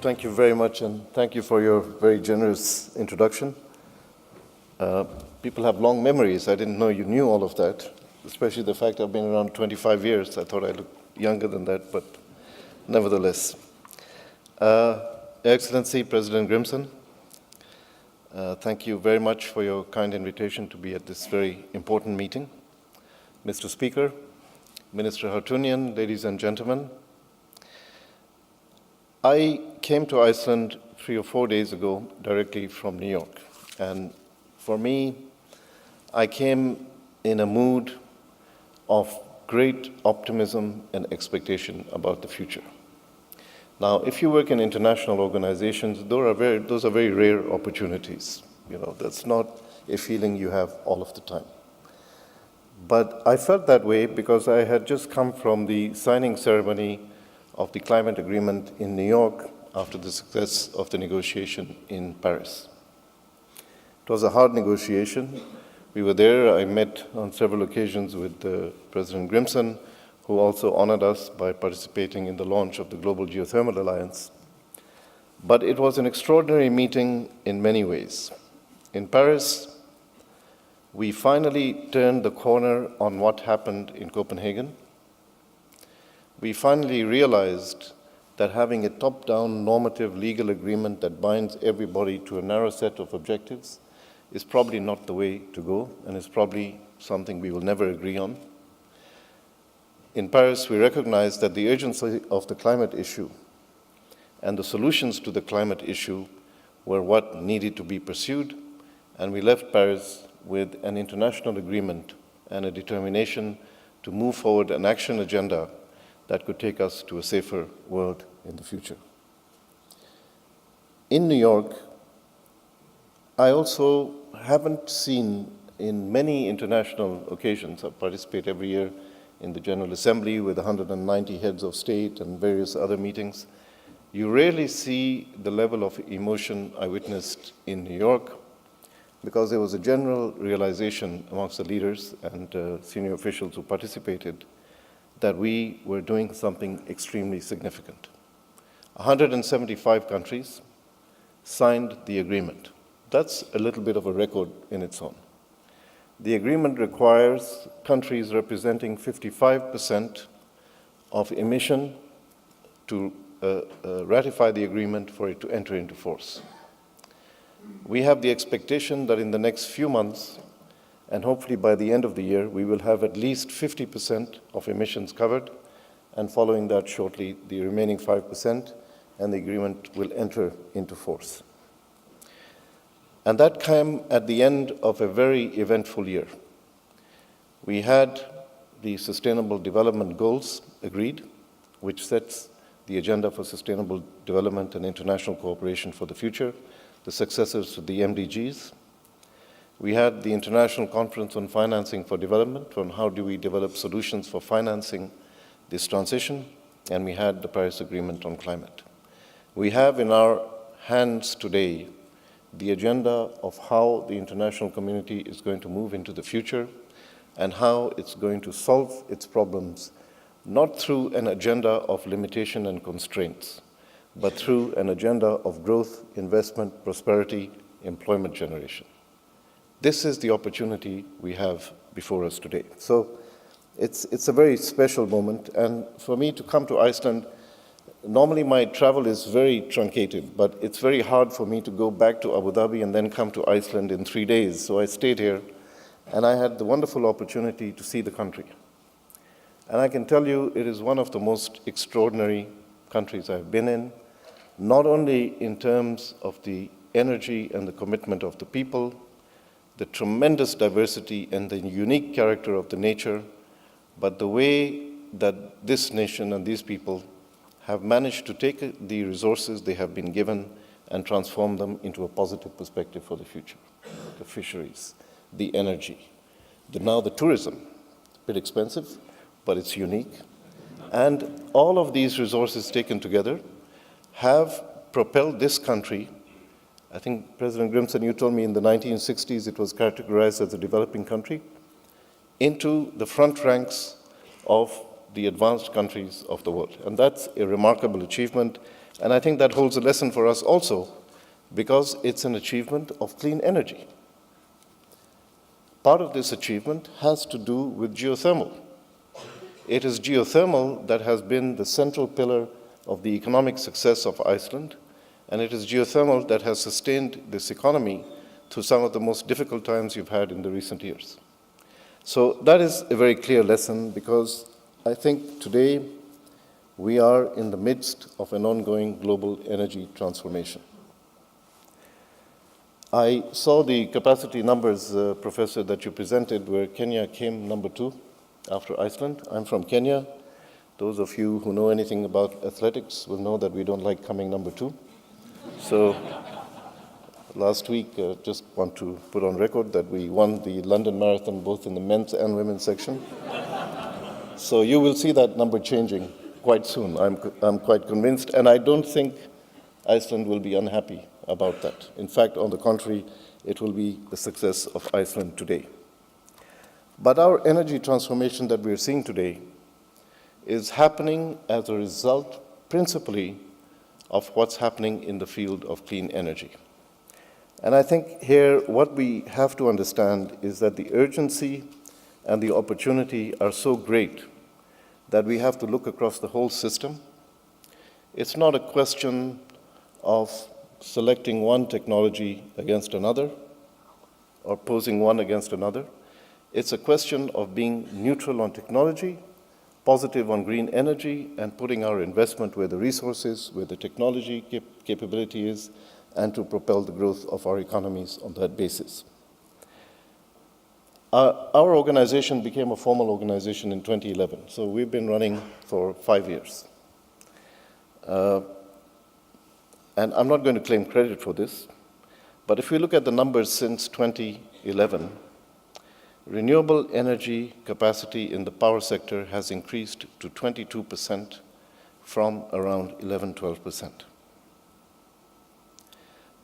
Thank you very much, and thank you for your very generous introduction. People have long memories. I didn't know you knew all of that, especially the fact I've been around 25 years. I thought I looked younger than that, but nevertheless. Excellency, President Grimson, thank you very much for your kind invitation to be at this very important meeting. Mr. Speaker, Minister Hartunian, ladies and gentlemen, I came to Iceland 3 or 4 days ago directly from New York. And for me, I came in a mood of great optimism and expectation about the future. Now, if you work in international organizations, those are very rare opportunities. That's not a feeling you have all of the time. But I felt that way because I had just come from the signing ceremony of the climate agreement in New York after the success of the negotiation in Paris. It was a hard negotiation. We were there. I met on several occasions with President Grimson, who also honored us by participating in the launch of the Global Geothermal Alliance. But it was an extraordinary meeting in many ways. In Paris, we finally turned the corner on what happened in Copenhagen. We finally realized that having a top-down normative legal agreement that binds everybody to a narrow set of objectives is probably not the way to go, and is probably something we will never agree on. In Paris, we recognized that the urgency of the climate issue and the solutions to the climate issue were what needed to be pursued, and we left Paris with an international agreement and a determination to move forward an action agenda that could take us to a safer world in the future. In New York, I also haven't seen in many international occasions, I participate every year in the General Assembly with 190 heads of state and various other meetings, you rarely see the level of emotion I witnessed in New York, because there was a general realization amongst the leaders and senior officials who participated that we were doing something extremely significant. 175 countries signed the agreement. That's a little bit of a record in its own. The agreement requires countries representing 55% of emission to ratify the agreement for it to enter into force. We have the expectation that in the next few months, and hopefully by the end of the year, we will have at least 50% of emissions covered, and following that shortly, the remaining 5%, and the agreement will enter into force. And that came at the end of a very eventful year. We had the Sustainable Development Goals agreed, which sets the agenda for sustainable development and international cooperation for the future, the successors to the MDGs. We had the International Conference on Financing for Development, on how do we develop solutions for financing this transition, and we had the Paris Agreement on climate. We have in our hands today the agenda of how the international community is going to move into the future and how it's going to solve its problems, not through an agenda of limitation and constraints, but through an agenda of growth, investment, prosperity, employment generation. This is the opportunity we have before us today. So it's a very special moment, and for me to come to Iceland, normally my travel is very truncated, but it's very hard for me to go back to Abu Dhabi and then come to Iceland in 3 days. So I stayed here, and I had the wonderful opportunity to see the country. And I can tell you it is one of the most extraordinary countries I've been in, not only in terms of the energy and the commitment of the people, the tremendous diversity and the unique character of the nature, but the way that this nation and these people have managed to take the resources they have been given and transform them into a positive perspective for the future. The fisheries, the energy, now the tourism, a bit expensive, but it's unique. And all of these resources taken together have propelled this country. I think, President Grimson, you told me in the 1960s it was categorized as a developing country, into the front ranks of the advanced countries of the world. And that's a remarkable achievement, And I think that holds a lesson for us also, because it's an achievement of clean energy. Part of this achievement has to do with geothermal. It is geothermal that has been the central pillar of the economic success of Iceland, and it is geothermal that has sustained this economy through some of the most difficult times you've had in the recent years. So that is a very clear lesson, because I think today we are in the midst of an ongoing global energy transformation. I saw the capacity numbers, Professor, that you presented, where Kenya came number 2 after Iceland. I'm from Kenya. Those of you who know anything about athletics will know that we don't like coming number 2. So last week, just want to put on record that we won the London Marathon both in the men's and women's section. So you will see that number changing quite soon. I'm quite convinced, and I don't think Iceland will be unhappy about that. In fact, on the contrary, it will be the success of Iceland today. But our energy transformation that we're seeing today is happening as a result, principally, of what's happening in the field of clean energy. And I think here what we have to understand is that the urgency and the opportunity are so great that we have to look across the whole system. It's not a question of selecting one technology against another or posing one against another. It's a question of being neutral on technology, positive on green energy, and putting our investment where the resources, where the technology capability is, and to propel the growth of our economies on that basis. Our organization became a formal organization in 2011, so we've been running for 5 years. And I'm not going to claim credit for this, but if we look at the numbers since 2011, renewable energy capacity in the power sector has increased to 22% from around 11-12%.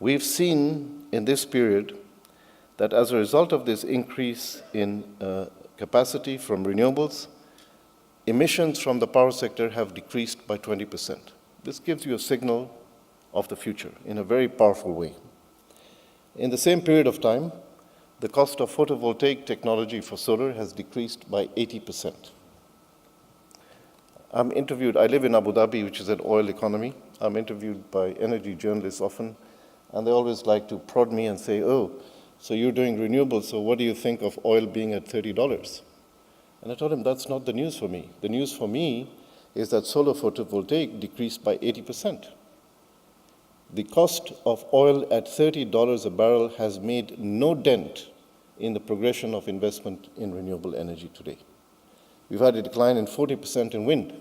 We've seen in this period that as a result of this increase in capacity from renewables, emissions from the power sector have decreased by 20%. This gives you a signal of the future in a very powerful way. In the same period of time, the cost of photovoltaic technology for solar has decreased by 80%. I live in Abu Dhabi, which is an oil economy. I'm interviewed by energy journalists often, and they always like to prod me and say, oh, so you're doing renewables, so what do you think of oil being at $30? And I told him, that's not the news for me. The news for me is that solar photovoltaic decreased by 80%. The cost of oil at $30 a barrel has made no dent in the progression of investment in renewable energy today. We've had a decline in 40% in wind.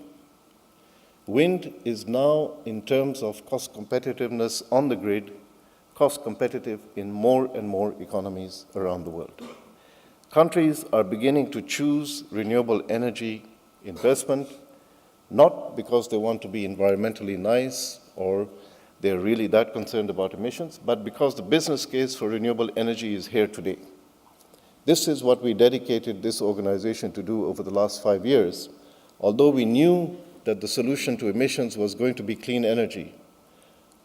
Wind is now, in terms of cost competitiveness on the grid, cost competitive in more and more economies around the world. Countries are beginning to choose renewable energy investment, not because they want to be environmentally nice or they're really that concerned about emissions, but because the business case for renewable energy is here today. This is what we dedicated this organization to do over the last 5 years. Although we knew that the solution to emissions was going to be clean energy,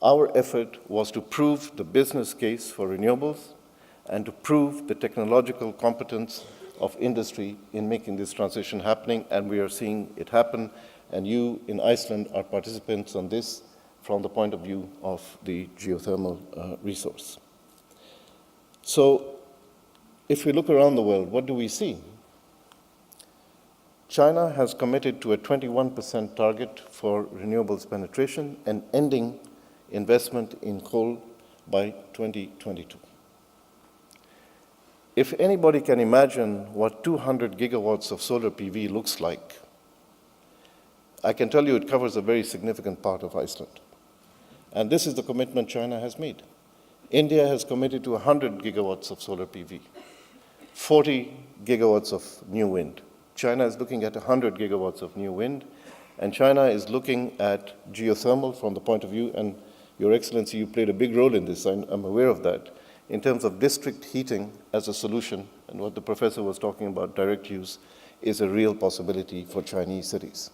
our effort was to prove the business case for renewables and to prove the technological competence of industry in making this transition happening, and we are seeing it happen, and you in Iceland are participants on this from the point of view of the geothermal resource. So if we look around the world, what do we see? China has committed to a 21% target for renewables penetration and ending investment in coal by 2022. If anybody can imagine what 200 gigawatts of solar PV looks like, I can tell you it covers a very significant part of Iceland. And this is the commitment China has made. India has committed to 100 gigawatts of solar PV, 40 gigawatts of new wind. China is looking at 100 gigawatts of new wind, and China is looking at geothermal from the point of view, and Your Excellency, you played a big role in this, I'm aware of that, in terms of district heating as a solution, and what the professor was talking about, direct use, is a real possibility for Chinese cities.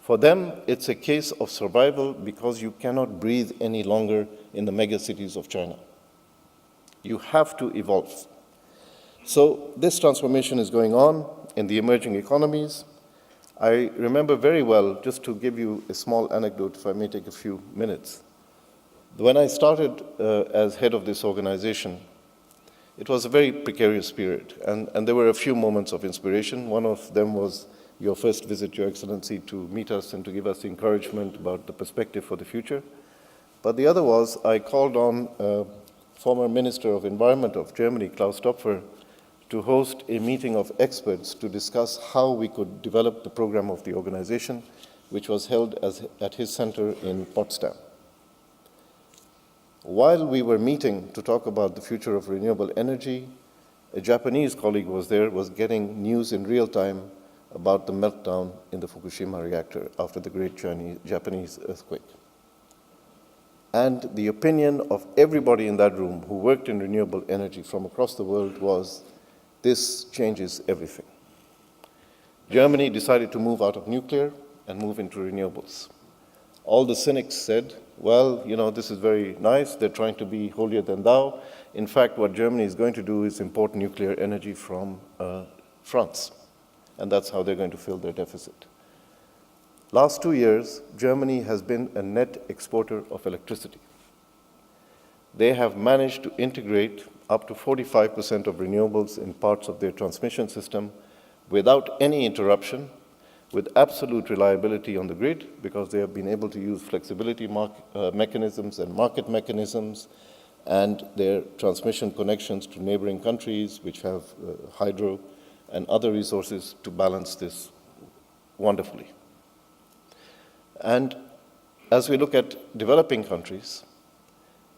For them, it's a case of survival because you cannot breathe any longer in the megacities of China. You have to evolve. So this transformation is going on in the emerging economies. I remember very well, just to give you a small anecdote, if I may take a few minutes. When I started as head of this organization, it was a very precarious period, and there were a few moments of inspiration. One of them was your first visit, Your Excellency, to meet us and to give us encouragement about the perspective for the future. But the other was I called on former Minister of Environment of Germany, Klaus Topfer, to host a meeting of experts to discuss how we could develop the program of the organization, which was held at his center in Potsdam. While we were meeting to talk about the future of renewable energy, a Japanese colleague was there, was getting news in real time about the meltdown in the Fukushima reactor after the great Japanese earthquake. And the opinion of everybody in that room who worked in renewable energy from across the world was, this changes everything. Germany decided to move out of nuclear and move into renewables. All the cynics said, well, this is very nice. They're trying to be holier than thou. In fact, what Germany is going to do is import nuclear energy from France. And that's how they're going to fill their deficit. Last 2 years, Germany has been a net exporter of electricity. They have managed to integrate up to 45% of renewables in parts of their transmission system without any interruption, with absolute reliability on the grid, because they have been able to use flexibility mechanisms and market mechanisms, and their transmission connections to neighboring countries, which have hydro and other resources to balance this wonderfully. And as we look at developing countries,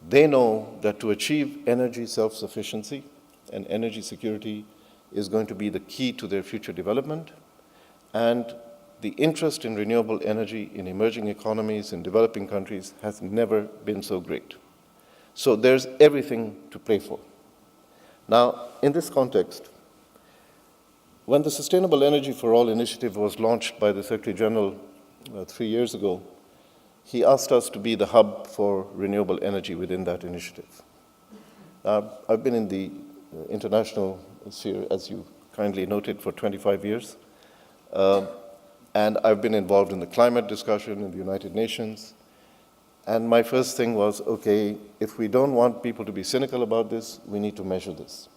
they know that to achieve energy self-sufficiency and energy security is going to be the key to their future development. And the interest in renewable energy in emerging economies in developing countries has never been so great. So there's everything to play for. Now, in this context, when the Sustainable Energy for All initiative was launched by the Secretary General 3 years ago, he asked us to be the hub for renewable energy within that initiative. I've been in the international sphere, as you kindly noted, for 25 years. And I've been involved in the climate discussion in the United Nations. And my first thing was, okay, if we don't want people to be cynical about this, we need to measure this.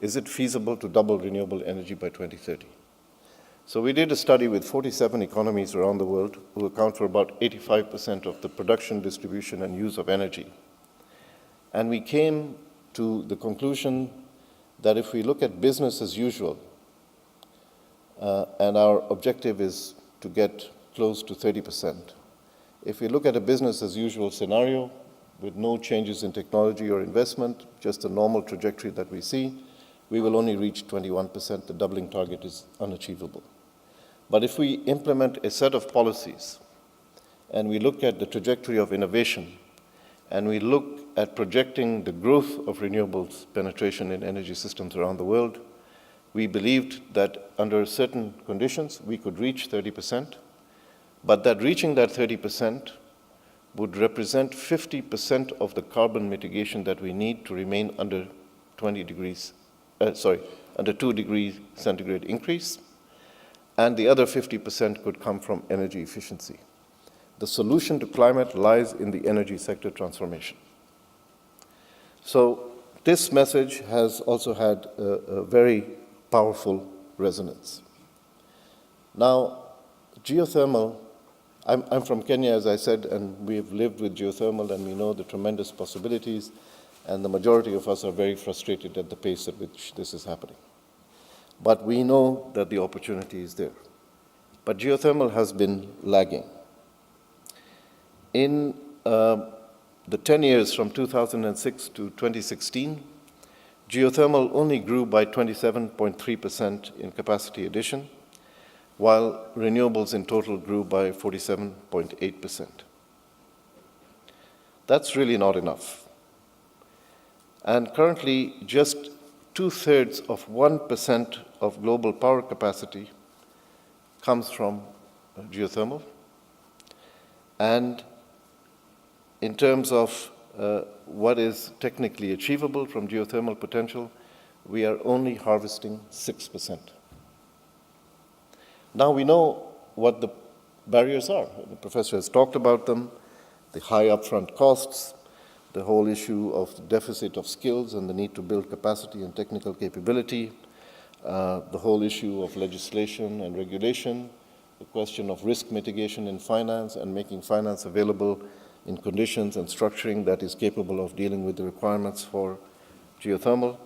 Is it feasible to double renewable energy by 2030? So we did a study with 47 economies around the world who account for about 85% of the production, distribution, and use of energy. And we came to the conclusion that if we look at business as usual, and our objective is to get close to 30%. If we look at a business as usual scenario with no changes in technology or investment, just a normal trajectory that we see, we will only reach 21%. The doubling target is unachievable. But if we implement a set of policies and we look at the trajectory of innovation and we look at projecting the growth of renewables penetration in energy systems around the world, we believed that under certain conditions we could reach 30%, but that reaching that 30% would represent 50% of the carbon mitigation that we need to remain under 2 degrees centigrade increase, and the other 50% could come from energy efficiency. The solution to climate lies in the energy sector transformation. So this message has also had a very powerful resonance. Now, geothermal, I'm from Kenya, as I said, and we have lived with geothermal and we know the tremendous possibilities, and the majority of us are very frustrated at the pace at which this is happening. But we know that the opportunity is there. But geothermal has been lagging. In the 10 years from 2006 to 2016, geothermal only grew by 27.3% in capacity addition, while renewables in total grew by 47.8%. That's really not enough. And currently, just 2/3 of 1% of global power capacity comes from geothermal, And in terms of what is technically achievable from geothermal potential, we are only harvesting 6%. Now we know what the barriers are. The professor has talked about them, the high upfront costs, the whole issue of the deficit of skills and the need to build capacity and technical capability, the whole issue of legislation and regulation, the question of risk mitigation in finance and making finance available in conditions and structuring that is capable of dealing with the requirements for geothermal.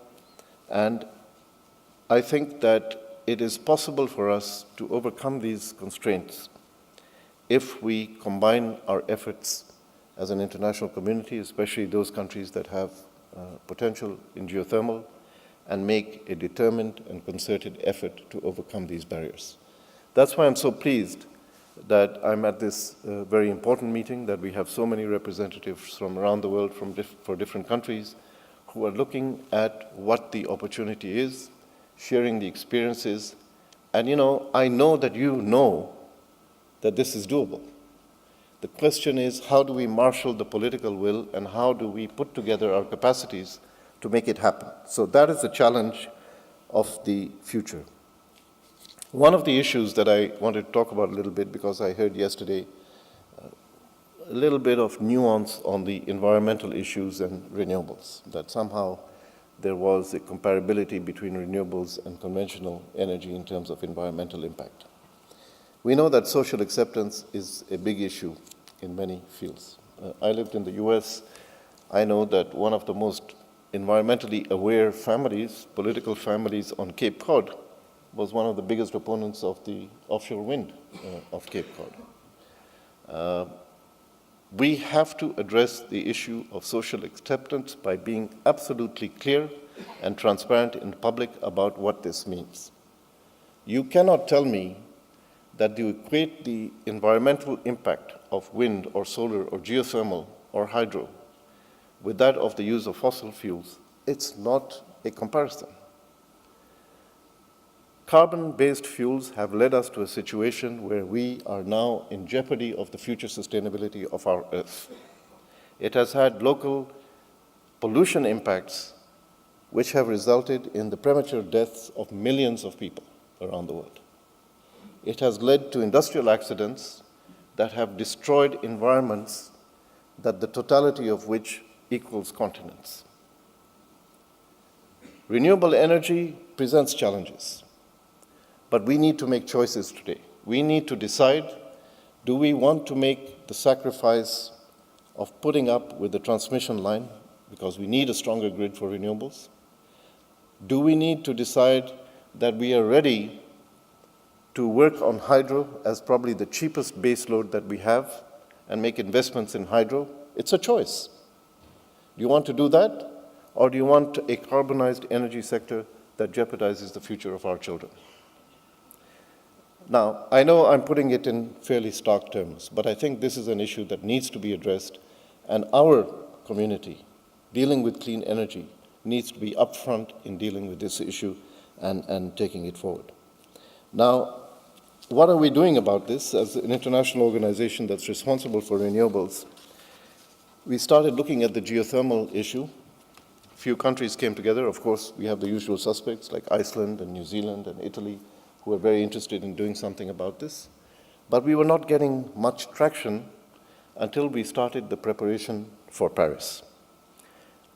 And I think that it is possible for us to overcome these constraints if we combine our efforts as an international community, especially those countries that have potential in geothermal, and make a determined and concerted effort to overcome these barriers. That's why I'm so pleased that I'm at this very important meeting, that we have so many representatives from around the world for different countries who are looking at what the opportunity is, sharing the experiences. And I know that you know that this is doable. The question is, how do we marshal the political will and how do we put together our capacities to make it happen? So that is the challenge of the future. One of the issues that I wanted to talk about a little bit, because I heard yesterday a little bit of nuance on the environmental issues and renewables, that somehow there was a comparability between renewables and conventional energy in terms of environmental impact. We know that social acceptance is a big issue in many fields. I lived in the US. I know that one of the most environmentally aware families, political families on Cape Cod, was one of the biggest opponents of the offshore wind of Cape Cod. We have to address the issue of social acceptance by being absolutely clear and transparent in public about what this means. You cannot tell me that you equate the environmental impact of wind or solar or geothermal or hydro with that of the use of fossil fuels. It's not a comparison. Carbon-based fuels have led us to a situation where we are now in jeopardy of the future sustainability of our Earth. It has had local pollution impacts which have resulted in the premature deaths of millions of people around the world. It has led to industrial accidents that have destroyed environments that the totality of which equals continents. Renewable energy presents challenges, but we need to make choices today. We need to decide, do we want to make the sacrifice of putting up with the transmission line, because we need a stronger grid for renewables? Do we need to decide that we are ready to work on hydro as probably the cheapest baseload that we have and make investments in hydro? It's a choice. Do you want to do that, or do you want a carbonized energy sector that jeopardizes the future of our children? Now, I know I'm putting it in fairly stark terms, but I think this is an issue that needs to be addressed, and our community dealing with clean energy needs to be upfront in dealing with this issue and taking it forward. Now, what are we doing about this as an international organization that's responsible for renewables? We started looking at the geothermal issue. A few countries came together. Of course, we have the usual suspects like Iceland and New Zealand and Italy who are very interested in doing something about this. But we were not getting much traction until we started the preparation for Paris.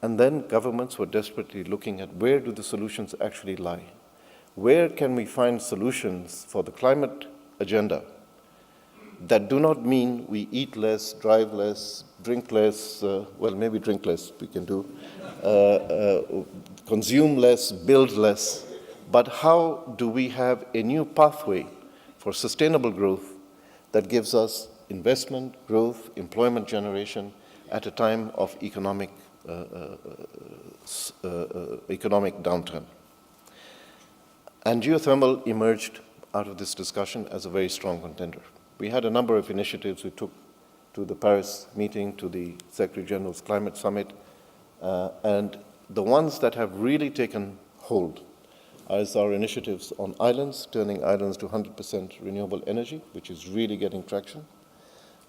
And then governments were desperately looking at where do the solutions actually lie? Where can we find solutions for the climate agenda that do not mean we eat less, drive less, drink less, well, maybe drink less we can do, consume less, build less, but how do we have a new pathway for sustainable growth that gives us investment, growth, employment generation at a time of economic downturn? And geothermal emerged out of this discussion as a very strong contender. We had a number of initiatives we took to the Paris meeting, to the Secretary General's Climate Summit, and the ones that have really taken hold is our initiatives on islands, turning islands to 100% renewable energy, which is really getting traction.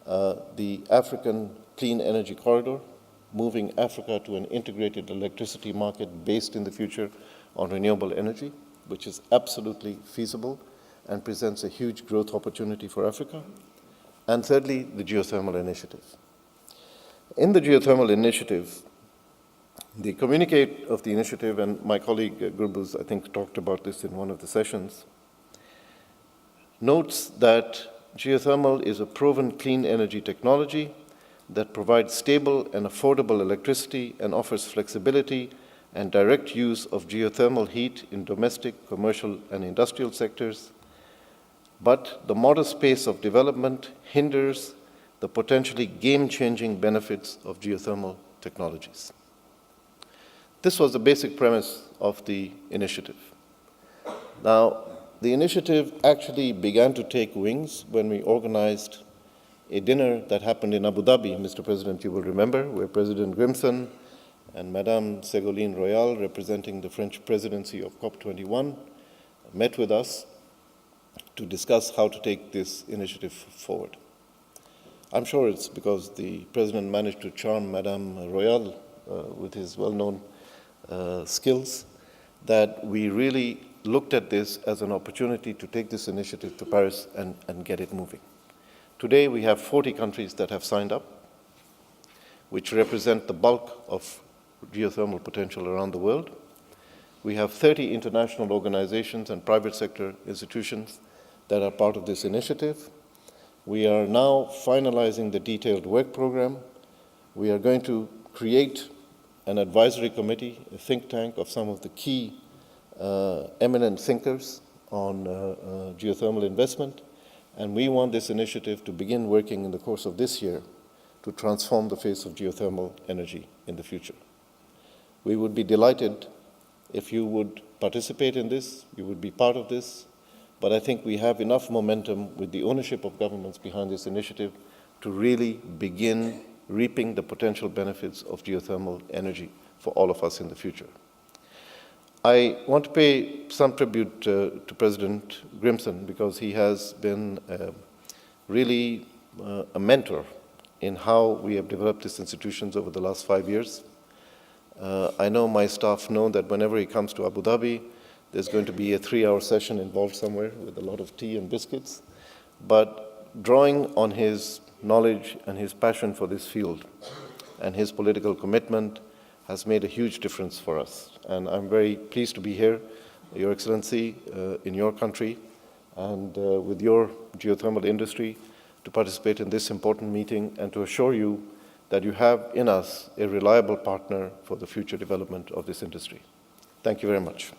the African Clean Energy Corridor, moving Africa to an integrated electricity market based in the future on renewable energy, which is absolutely feasible and presents a huge growth opportunity for Africa. And thirdly, the geothermal initiative. In the geothermal initiative, the communique of the initiative, and my colleague Gurbuz, I think, talked about this in one of the sessions, notes that geothermal is a proven clean energy technology that provides stable and affordable electricity and offers flexibility and direct use of geothermal heat in domestic, commercial, and industrial sectors. But the modest pace of development hinders the potentially game-changing benefits of geothermal technologies. This was the basic premise of the initiative. Now, the initiative actually began to take wings when we organized a dinner that happened in Abu Dhabi, Mr. President, you will remember, where President Grimson and Madame Ségolène Royal, representing the French presidency of COP21, met with us to discuss how to take this initiative forward. I'm sure it's because the President managed to charm Madame Royal with his well-known skills that we really looked at this as an opportunity to take this initiative to Paris and get it moving. Today, we have 40 countries that have signed up, which represent the bulk of geothermal potential around the world. We have 30 international organizations and private sector institutions that are part of this initiative. We are now finalizing the detailed work program. We are going to create an advisory committee, a think tank of some of the key eminent thinkers on geothermal investment. And we want this initiative to begin working in the course of this year to transform the face of geothermal energy in the future. We would be delighted if you would participate in this, you would be part of this, but I think we have enough momentum with the ownership of governments behind this initiative to really begin reaping the potential benefits of geothermal energy for all of us in the future. I want to pay some tribute to President Grimson because he has been really a mentor in how we have developed these institutions over the last 5 years. I know my staff know that whenever he comes to Abu Dhabi, there's going to be a 3-hour session involved somewhere with a lot of tea and biscuits. But drawing on his knowledge and his passion for this field and his political commitment has made a huge difference for us. And I'm very pleased to be here, Your Excellency, in your country and with your geothermal industry to participate in this important meeting and to assure you that you have in us a reliable partner for the future development of this industry. Thank you very much.